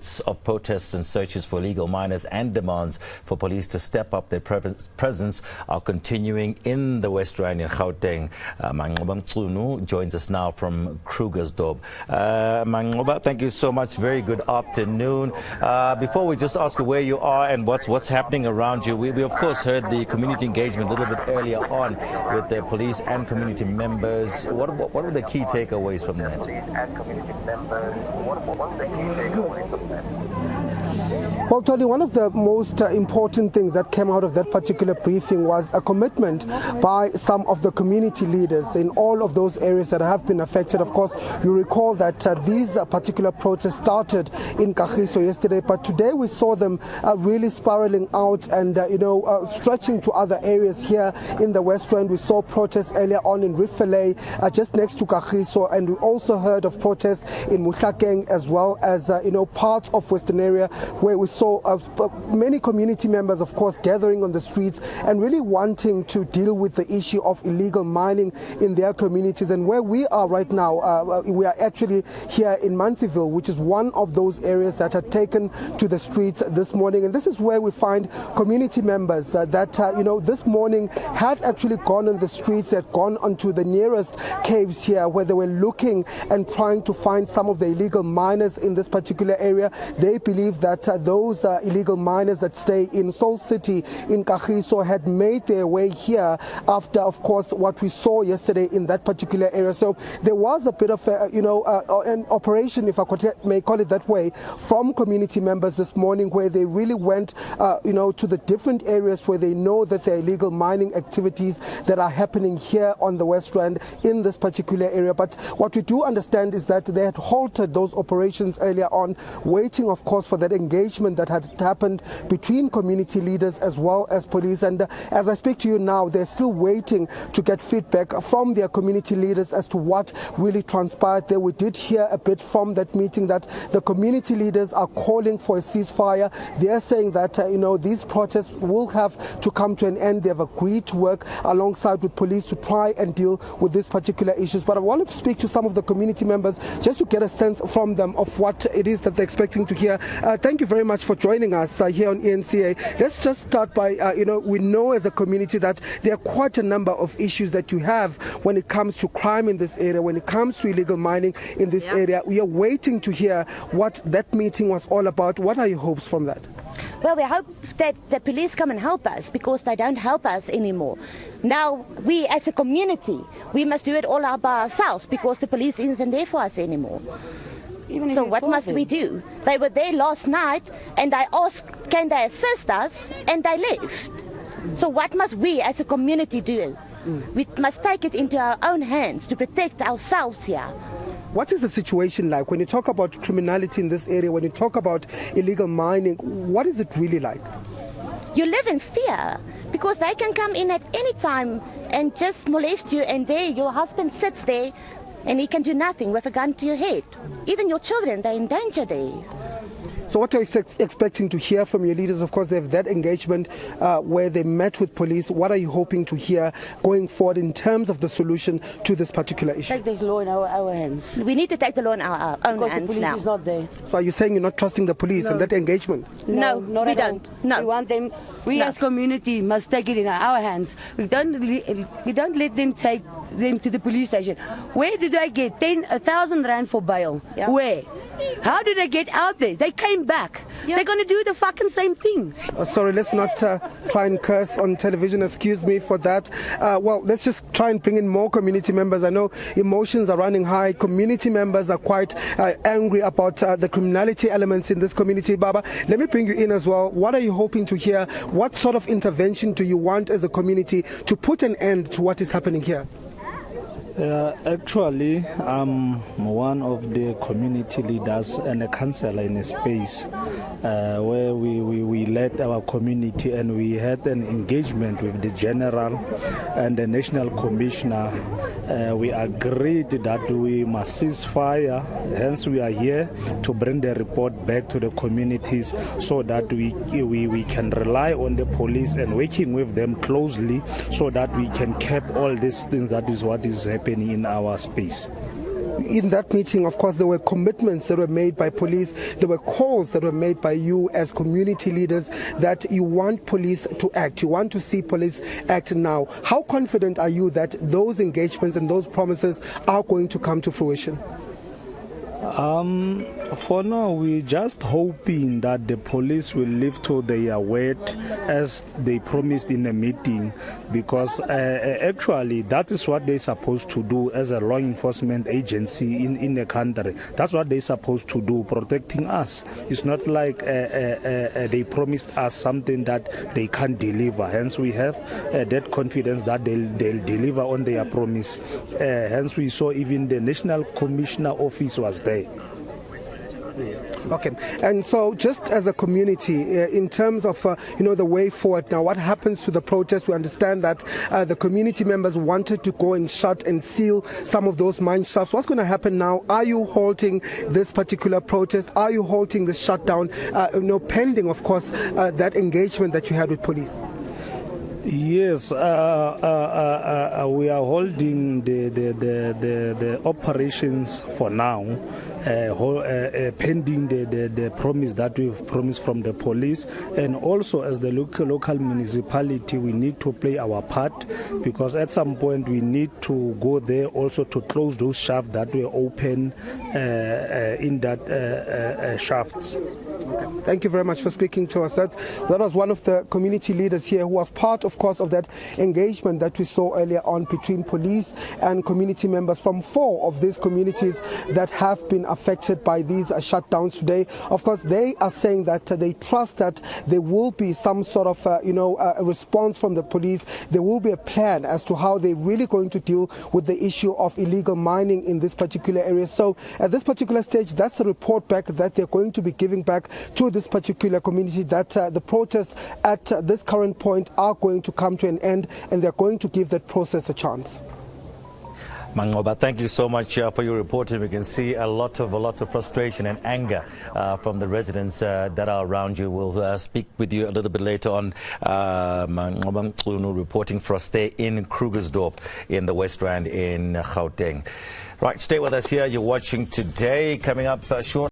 midst of protests and searches for illegal miners and demands for police to step up their presence are continuing in the West Rand in Gauteng. Manqoba Mchunu joins us now from Krugersdorp. Manqoba, thank you so much. Very good afternoon. Before we just ask you where you are and what's happening around you, we of course heard the community engagement a little bit earlier on with the police and community members. What were the key takeaways from that? Well, Tony, one of the most important things that came out of that particular briefing was a commitment by some of the community leaders in all of those areas that have been affected. Of course, you recall that these particular protests started in Kagiso yesterday, but today we saw them really spiraling out and, stretching to other areas here in the West Rand. We saw protests earlier on in Rifele, just next to Kagiso, and we also heard of protests in Muhlakeng as well as, parts of Western area where we saw many community members, of course, gathering on the streets and really wanting to deal with the issue of illegal mining in their communities. And where we are right now, we are actually here in Mansfield, which is one of those areas that are taken to the streets this morning. And this is where we find community members that, this morning had actually gone on the streets, had gone onto the nearest caves here where they were looking and trying to find some of the illegal miners in this particular area. They believe that those illegal miners that stay in Seoul City in Kagiso had made their way here after, of course, what we saw yesterday in that particular area. So there was a bit of an operation, if I may call it that way, from community members this morning, where they really went to the different areas where they know that there are illegal mining activities that are happening here on the West Rand in this particular area. But what we do understand is that they had halted those operations earlier on, waiting, of course, for that engagement that had happened between community leaders as well as police. And as I speak to you now, they're still waiting to get feedback from their community leaders as to what really transpired there. We did hear a bit from that meeting that the community leaders are calling for a ceasefire. They're saying that these protests will have to come to an end. They have agreed to work alongside with police to try and deal with these particular issues. But I want to speak to some of the community members just to get a sense from them of what it is that they're expecting to hear. Thank you very much for joining us here on eNCA. Let's just start by, we know as a community that there are quite a number of issues that you have when it comes to crime in this area, when it comes to illegal mining in this area. We are waiting to hear what that meeting was all about. What are your hopes from that? Well, we hope that the police come and help us, because they don't help us anymore. Now, we as a community, we must do it all by ourselves, because the police isn't there for us anymore. So what must we do? They were there last night and I asked, can they assist us? And they left. So what must we as a community do? We must take it into our own hands to protect ourselves here. What is the situation like when you talk about criminality in this area, when you talk about illegal mining? What is it really like? You live in fear, because they can come in at any time and just molest you, and there your husband sits there and he can do nothing with a gun to your head. Even your children, they're in danger there. So what are you expecting to hear from your leaders? Of course, they have that engagement where they met with police. What are you hoping to hear going forward in terms of the solution to this particular issue? Take the law in our hands. We need to take the law in our own because hands the police now. is not there. So are you saying you're not trusting the police and that engagement? No, not we at don't. all. No. We want them. We as community must take it in our hands. We don't let them take them to the police station. Where do they get 1,000 rand for bail? Yeah. Where? How do they get out there? They came back. Yeah. They're going to do the fucking same thing. Sorry, let's not try and curse on television. Excuse me for that. Well, let's just try and bring in more community members. I know emotions are running high. Community members are quite angry about the criminality elements in this community. Baba, let me bring you in as well. What are you hoping to hear? What sort of intervention do you want as a community to put an end to what is happening here? Actually, I'm one of the community leaders and a councillor in a space where we led our community, and we had an engagement with the general and the national commissioner. We agreed that we must cease fire. Hence, we are here to bring the report back to the communities so that we can rely on the police and working with them closely so that we can cap all these things. That is what is happening in our space. In that meeting, of course, there were commitments that were made by police. There were calls that were made by you as community leaders that you want police to act. You want to see police act now. How confident are you that those engagements and those promises are going to come to fruition? For now, we're just hoping that the police will live to their word as they promised in a meeting, because actually that is what they're supposed to do as a law enforcement agency in the country. That's what they're supposed to do, protecting us. It's not like they promised us something that they can't deliver. Hence, we have that confidence that they'll deliver on their promise. Hence, we saw even the National Commissioner Office was there. Okay, and so just as a community, in terms of the way forward now, what happens to the protest? We understand that the community members wanted to go and shut and seal some of those mine shafts. What's going to happen now? Are you halting this particular protest? Are you halting the shutdown? Pending, of course, that engagement that you had with police. Yes, we are holding the operations for now, pending the promise that we've promised from the police, and also as the local municipality, we need to play our part, because at some point we need to go there also to close those shafts that were open in that shafts. Okay. Thank you very much for speaking to us. That was one of the community leaders here who was part, of course, of that engagement that we saw earlier on between police and community members from 4 of these communities that have been affected by these shutdowns today. Of course, they are saying that they trust that there will be some sort of a response from the police. There will be a plan as to how they're really going to deal with the issue of illegal mining in this particular area. So at this particular stage, that's a report back that they're going to be giving back to this particular community, that the protests at this current point are going to come to an end, and they're going to give that process a chance. Manqoba, thank you so much for your reporting. We can see a lot of frustration and anger from the residents that are around you. We'll speak with you a little bit later on. Manqoba Mchunu reporting for us there in Krugersdorp in the West Rand in Gauteng. Right, stay with us here. You're watching Today. Coming up short.